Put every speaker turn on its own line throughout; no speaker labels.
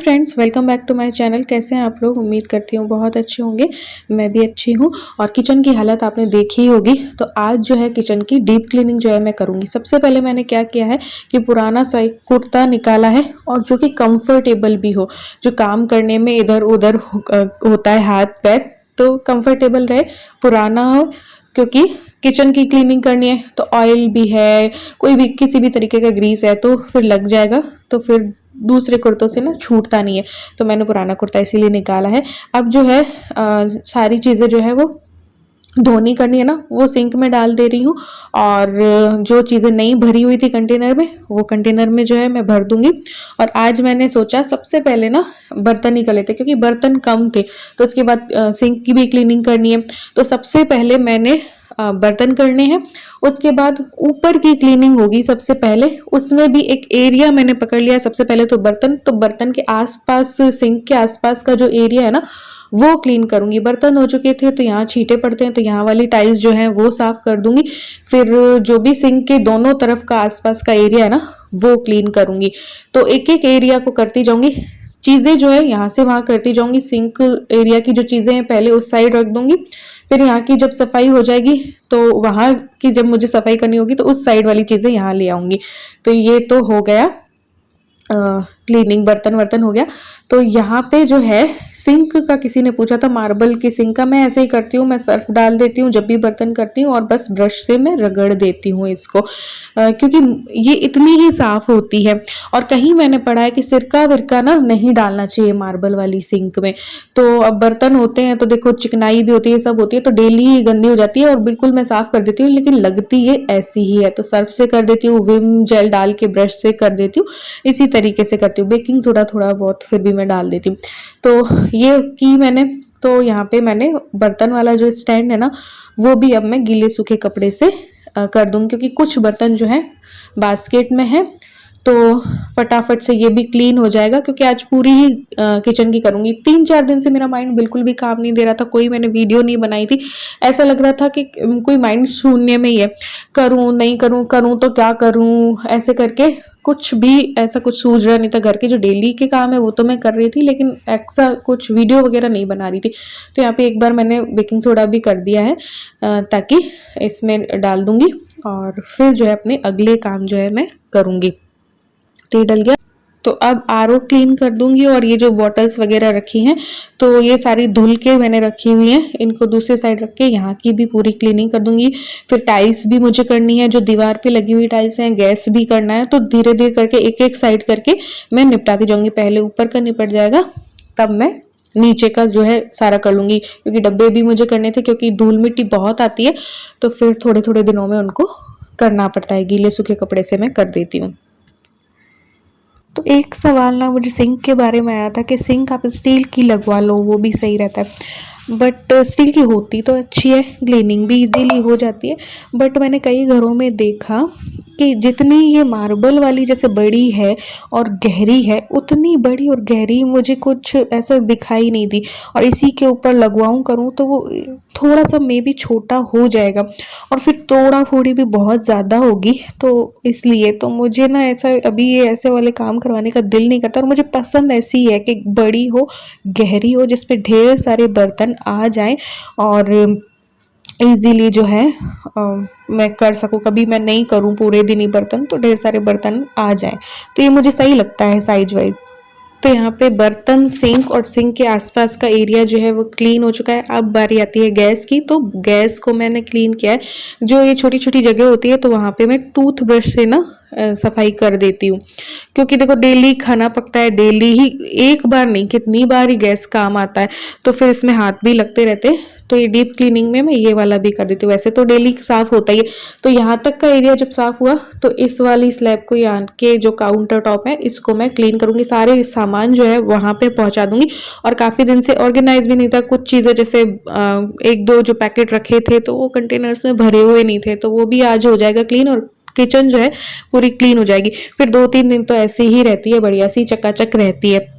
Friends, welcome back to my channel. कैसे हैं आप लोग? उम्मीद करती हूँ बहुत अच्छे होंगे। मैं भी अच्छी हूँ। और किचन की हालत आपने देखी ही होगी। तो आज जो है किचन की डीप क्लीनिंग जो है मैं करूँगी। सबसे पहले मैंने क्या किया है कि पुराना सा एक कुर्ता निकाला है और जो कि कंफर्टेबल भी हो, जो काम करने में इधर उधर होता है हाथ पैर, तो कंफर्टेबल रहे, पुराना हो, क्योंकि किचन की क्लीनिंग करनी है तो ऑयल भी है, कोई भी किसी भी तरीके का ग्रीस है तो फिर लग जाएगा, तो फिर दूसरे कुर्तों से ना छूटता नहीं है। तो मैंने पुराना कुर्ता इसीलिए निकाला है। अब जो है सारी चीज़ें जो है वो धोनी करनी है ना, वो सिंक में डाल दे रही हूँ। और जो चीज़ें नहीं भरी हुई थी कंटेनर में, वो कंटेनर में जो है मैं भर दूंगी। और आज मैंने सोचा सबसे पहले ना बर्तन ही कर लेते, क्योंकि बर्तन कम थे। तो उसके बाद सिंक की भी क्लीनिंग करनी है। तो सबसे पहले मैंने बर्तन करने हैं, उसके बाद ऊपर की क्लीनिंग होगी सबसे पहले। उसमें भी एक एरिया मैंने पकड़ लिया है। सबसे पहले तो बर्तन के आसपास, सिंक के आसपास का जो एरिया है ना, वो क्लीन करूंगी। बर्तन हो चुके थे तो यहाँ छींटे पड़ते हैं, तो यहाँ वाली टाइल्स जो है वो साफ कर दूंगी। फिर जो भी सिंक के दोनों तरफ का आसपास का एरिया है ना, वो क्लीन करूंगी। तो एक एक एरिया को करती जाऊंगी। चीजें जो है यहाँ से वहां करती जाऊंगी। सिंक एरिया की जो चीजें हैं पहले उस साइड रख दूंगी। फिर यहाँ की जब सफाई हो जाएगी तो वहां की जब मुझे सफाई करनी होगी तो उस साइड वाली चीजें यहाँ ले आऊंगी। तो ये तो हो गया क्लीनिंग, बर्तन वर्तन हो गया। तो यहाँ पे जो है सिंक का किसी ने पूछा था, मार्बल की सिंक का। मैं ऐसे ही करती हूँ, मैं सर्फ डाल देती हूँ जब भी बर्तन करती हूँ और बस ब्रश से मैं रगड़ देती हूँ इसको, क्योंकि ये इतनी ही साफ होती है। और कहीं मैंने पढ़ा है कि सिरका विरका ना नहीं डालना चाहिए मार्बल वाली सिंक में। तो अब बर्तन होते हैं तो देखो चिकनाई भी होती है, सब होती है, तो डेली ही गंदी हो जाती है। और बिल्कुल मैं साफ कर देती हूँ, लेकिन लगती ये ऐसी ही है। तो सर्फ से कर देती हूँ, विम जेल डाल के ब्रश से कर देती हूँ, इसी तरीके से करती हूँ। बेकिंग सोडा थोड़ा बहुत फिर भी मैं डाल देती हूँ। तो ये की मैंने। तो यहाँ पे मैंने बर्तन वाला जो स्टैंड है ना, वो भी अब मैं गीले सूखे कपड़े से कर दूंगी, क्योंकि कुछ बर्तन जो है बास्केट में है। तो फटाफट से ये भी क्लीन हो जाएगा, क्योंकि आज पूरी ही किचन की करूंगी। 3-4 दिन से मेरा माइंड बिल्कुल भी काम नहीं दे रहा था, कोई मैंने वीडियो नहीं बनाई थी। ऐसा लग रहा था कि कोई माइंड शून्य में ही है, करूं नहीं करूं, करूं तो क्या करूं, ऐसे करके कुछ भी ऐसा कुछ सूझ रहा नहीं था। घर के जो डेली के काम है वो तो मैं कर रही थी, लेकिन ऐसा कुछ वीडियो वगैरह नहीं बना रही थी। तो यहाँ पे एक बार मैंने बेकिंग सोडा भी कर दिया है, ताकि इसमें डाल दूंगी और फिर जो है अपने अगले काम जो है मैं करूंगी। तो ये डल गया। तो अब आरओ क्लीन कर दूंगी। और ये जो बॉटल्स वगैरह रखी हैं, तो ये सारी धुल के मैंने रखी हुई हैं, इनको दूसरे साइड रख के यहाँ की भी पूरी क्लीनिंग कर दूंगी। फिर टाइल्स भी मुझे करनी है, जो दीवार पे लगी हुई टाइल्स हैं, गैस भी करना है। तो धीरे धीरे करके एक एक साइड करके मैं निपटाती जाऊंगी। पहले ऊपर का निपट जाएगा, तब मैं नीचे का जो है सारा कर लूंगी, क्योंकि डब्बे भी मुझे करने थे, क्योंकि धूल मिट्टी बहुत आती है। तो फिर थोड़े थोड़े दिनों में उनको करना पड़ता है। गीले सूखे कपड़े से मैं कर देती हूँ। तो एक सवाल ना मुझे सिंक के बारे में आया था कि सिंक आप स्टील की लगवा लो, वो भी सही रहता है। बट स्टील की होती तो अच्छी है, क्लीनिंग भी इजीली हो जाती है। बट मैंने कई घरों में देखा कि जितनी ये मार्बल वाली जैसे बड़ी है और गहरी है, उतनी बड़ी और गहरी मुझे कुछ ऐसा दिखाई नहीं दी। और इसी के ऊपर लगवाऊं करूं तो वो थोड़ा सा मे भी छोटा हो जाएगा, और फिर तोड़ा फोड़ी भी बहुत ज़्यादा होगी। तो इसलिए तो मुझे ना ऐसा अभी ये ऐसे वाले काम करवाने का दिल नहीं करता। और मुझे पसंद ऐसी है कि बड़ी हो, गहरी हो, जिसपे ढेर सारे बर्तन आ जाएं और इजीली जो है मैं कर सकूं। कभी मैं नहीं करूं पूरे दिन ही बर्तन, तो ढेर सारे बर्तन आ जाएं। तो ये मुझे सही लगता है साइज वाइज। तो यहाँ पे बर्तन, सिंक और सिंक के आसपास का एरिया जो है वो क्लीन हो चुका है। अब बारी आती है गैस की। तो गैस को मैंने क्लीन किया है। जो ये छोटी छोटी जगह होती है, तो वहाँ पे मैं टूथ ब्रश से ना सफाई कर देती हूँ, क्योंकि देखो डेली खाना पकता है, डेली ही, एक बार नहीं कितनी बार ही गैस काम आता है। तो फिर इसमें हाथ भी लगते रहते हैं। तो ये डीप क्लीनिंग में मैं ये वाला भी कर देती हूँ। वैसे तो डेली साफ होता ही है। तो यहाँ तक का एरिया जब साफ हुआ, तो इस वाली स्लैब को, यहाँ के जो काउंटर टॉप है, इसको मैं क्लीन करूंगी। सारे सामान जो है वहां पे पहुंचा दूंगी। और काफी दिन से ऑर्गेनाइज भी नहीं था, कुछ चीजें जैसे एक दो जो पैकेट रखे थे तो वो कंटेनर्स में भरे हुए नहीं थे, तो वो भी आज हो जाएगा क्लीन। और किचन जो है पूरी क्लीन हो जाएगी। फिर 2-3 दिन तो ऐसे ही रहती है, बढ़िया सी चकाचक रहती है।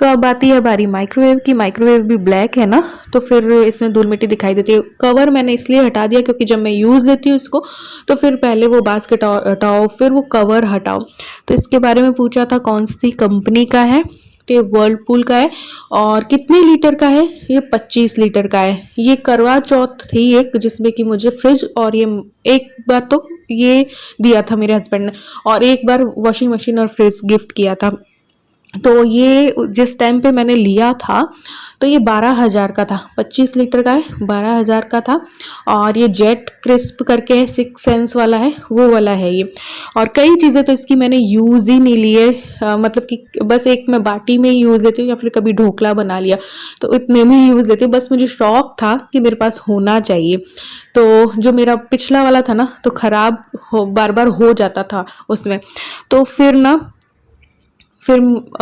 अब आती है बारी माइक्रोवेव की। माइक्रोवेव भी ब्लैक है ना, तो फिर इसमें धूल मिट्टी दिखाई देती है। कवर मैंने इसलिए हटा दिया क्योंकि जब मैं यूज़ लेती हूँ इसको तो फिर पहले वो बास्केट हटाओ फिर वो कवर हटाओ। तो इसके बारे में पूछा था कौन सी कंपनी का है, तो ये वर्लपूल का है। और कितने लीटर का है, ये 25 लीटर का है। ये करवा चौथ थी एक जिसमें कि मुझे फ्रिज और ये एक बार तो ये दिया था मेरे हस्बैंड ने, और एक बार वॉशिंग मशीन और फ्रिज गिफ्ट किया था। तो ये जिस टाइम पे मैंने लिया था तो ये 12,000 का था, 25 लीटर का है, 12,000 का था। और ये जेट क्रिस्प करके है, 6 सेंस वाला है, वो वाला है ये। और कई चीज़ें तो इसकी मैंने यूज़ ही नहीं लिए, मतलब कि बस एक मैं बाटी में ही यूज़ लेती हूँ या फिर कभी ढोकला बना लिया तो इतने में ही यूज़ लेती हूँ। बस मुझे शौक था कि मेरे पास होना चाहिए। तो जो मेरा पिछला वाला था ना तो ख़राब बार बार हो जाता था उसमें, तो फिर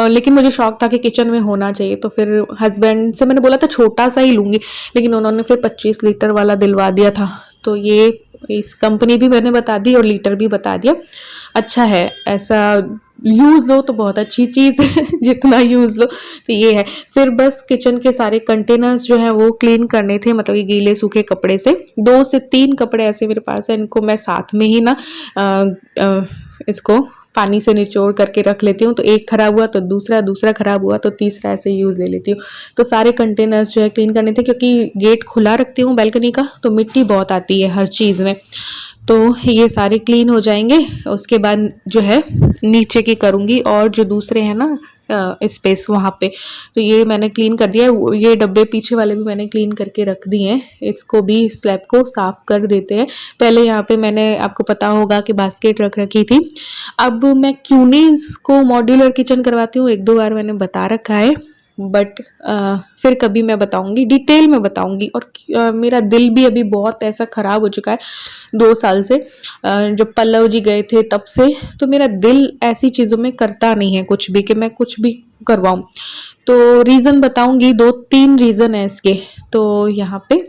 लेकिन मुझे शौक था कि किचन में होना चाहिए। तो फिर हस्बैंड से मैंने बोला था छोटा सा ही लूँगी, लेकिन उन्होंने फिर 25 लीटर वाला दिलवा दिया था। तो ये इस कंपनी भी मैंने बता दी और लीटर भी बता दिया। अच्छा है, ऐसा यूज़ लो तो बहुत अच्छी चीज़ है जितना यूज़ लो तो ये है। फिर बस किचन के सारे कंटेनर्स जो हैं वो क्लीन करने थे, मतलब कि गीले सूखे कपड़े से। 2 से 3 कपड़े ऐसे मेरे पास है, इनको मैं साथ में ही ना इसको पानी से निचोड़ करके रख लेती हूँ। तो एक खराब हुआ तो दूसरा, दूसरा खराब हुआ तो तीसरा, ऐसे यूज़ ले लेती हूँ। तो सारे कंटेनर्स जो है क्लीन करने थे, क्योंकि गेट खुला रखती हूँ बालकनी का तो मिट्टी बहुत आती है हर चीज़ में। तो ये सारे क्लीन हो जाएंगे, उसके बाद जो है नीचे की करूँगी और जो दूसरे हैं ना स्पेस वहाँ पे, तो ये मैंने क्लीन कर दिया है। ये डब्बे पीछे वाले भी मैंने क्लीन करके रख दिए हैं। इसको भी स्लैब को साफ कर देते हैं। पहले यहाँ पे मैंने, आपको पता होगा कि बास्केट रख रखी थी। अब मैं क्यों नहीं इसको मॉड्यूलर किचन करवाती हूँ, 1-2 बार मैंने बता रखा है, बट फिर कभी मैं बताऊंगी, डिटेल में बताऊंगी। और मेरा दिल भी अभी बहुत ऐसा ख़राब हो चुका है 2 साल से, जब पल्लव जी गए थे तब से। तो मेरा दिल ऐसी चीज़ों में करता नहीं है कुछ भी कि मैं कुछ भी करवाऊं। तो रीज़न बताऊंगी, 2-3 रीज़न है इसके। तो यहाँ पे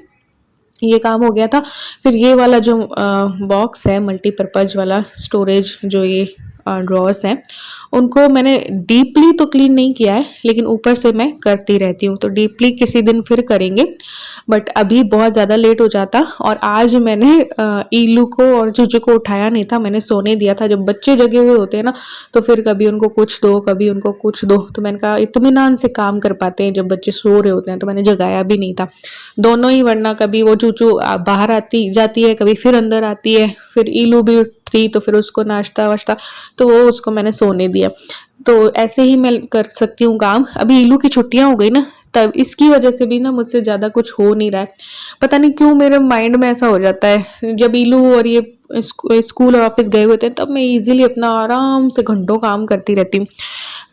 ये काम हो गया था। फिर ये वाला जो बॉक्स है मल्टीपर्पज़ वाला स्टोरेज, जो ये ड्रॉर्स हैं, उनको मैंने डीपली तो क्लीन नहीं किया है, लेकिन ऊपर से मैं करती रहती हूँ। तो डीपली किसी दिन फिर करेंगे, बट अभी बहुत ज़्यादा लेट हो जाता। और आज मैंने ईलू को और चूचू को उठाया नहीं था, मैंने सोने दिया था। जब बच्चे जगे हुए होते हैं ना तो फिर कभी उनको कुछ दो, कभी उनको कुछ दो, तो मैंने कहा इत्मीनान से काम कर पाते हैं जब बच्चे सो रहे होते हैं। तो मैंने जगाया भी नहीं था दोनों ही, वरना कभी वो चूचू बाहर आती जाती है, कभी फिर अंदर आती है, फिर ईलू भी उठती तो फिर उसको नाश्ता वाश्ता, तो वो उसको मैंने सोने दिया। तो ऐसे ही मैं कर सकती हूँ काम। अभी ईलू की छुट्टियां हो गई ना, तब इसकी वजह से भी ना मुझसे ज़्यादा कुछ हो नहीं रहा है। पता नहीं क्यों मेरे माइंड में ऐसा हो जाता है। जब ईलू और ये स्कूल और ऑफिस गए हुए थे तब मैं इजीली अपना आराम से घंटों काम करती रहती हूँ।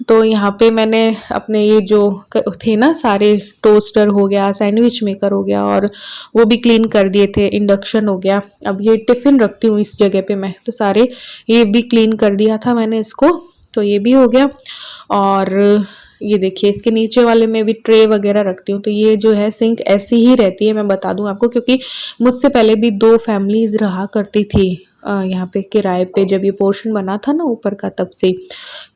तो यहाँ पे मैंने अपने ये जो थे ना सारे, टोस्टर हो गया, सैंडविच मेकर हो गया, और वो भी क्लीन कर दिए थे, इंडक्शन हो गया। अब ये टिफ़िन रखती हूँ इस जगह पे मैं, तो सारे ये भी क्लीन कर दिया था मैंने इसको, तो ये भी हो गया। और ये देखिए इसके नीचे वाले में भी ट्रे वगैरह रखती हूँ। तो ये जो है सिंक ऐसी ही रहती है, मैं बता दूं आपको, क्योंकि मुझसे पहले भी 2 फैमिलीज रहा करती थी यहाँ पे किराए पे, जब ये पोर्शन बना था ना ऊपर का तब से।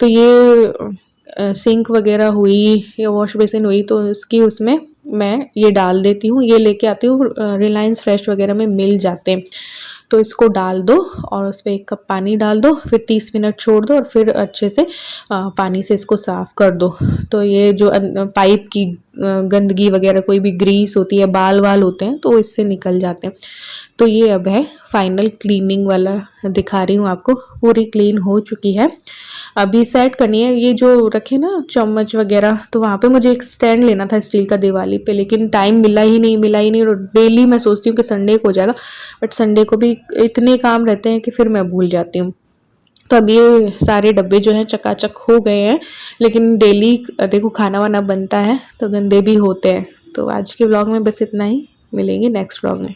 तो ये सिंक वगैरह हुई या वॉश बेसिन हुई तो उसकी उसमें मैं ये डाल देती हूँ। ये लेके आती हूँ, रिलायंस फ्रेश वगैरह में मिल जाते हैं। तो इसको डाल दो और उस पर 1 कप पानी डाल दो, फिर 30 मिनट छोड़ दो और फिर अच्छे से पानी से इसको साफ़ कर दो। तो ये जो पाइप की गंदगी वगैरह, कोई भी ग्रीस होती है, बाल वाल होते हैं, तो इससे निकल जाते हैं। तो ये अब है फाइनल क्लीनिंग वाला, दिखा रही हूँ आपको, पूरी क्लीन हो चुकी है। अभी सेट करनी है ये जो रखे ना चम्मच वगैरह, तो वहाँ पे मुझे एक स्टैंड लेना था स्टील का दिवाली पे, लेकिन टाइम मिला ही नहीं। और डेली मैं सोचती हूँ कि संडे को हो जाएगा, बट संडे को भी इतने काम रहते हैं कि फिर मैं भूल जाती हूँ। तो अब ये सारे डब्बे जो हैं चकाचक हो गए हैं, लेकिन डेली देखो खाना वाना बनता है तो गंदे भी होते हैं। तो आज के व्लॉग में बस इतना ही, मिलेंगे नेक्स्ट व्लॉग में।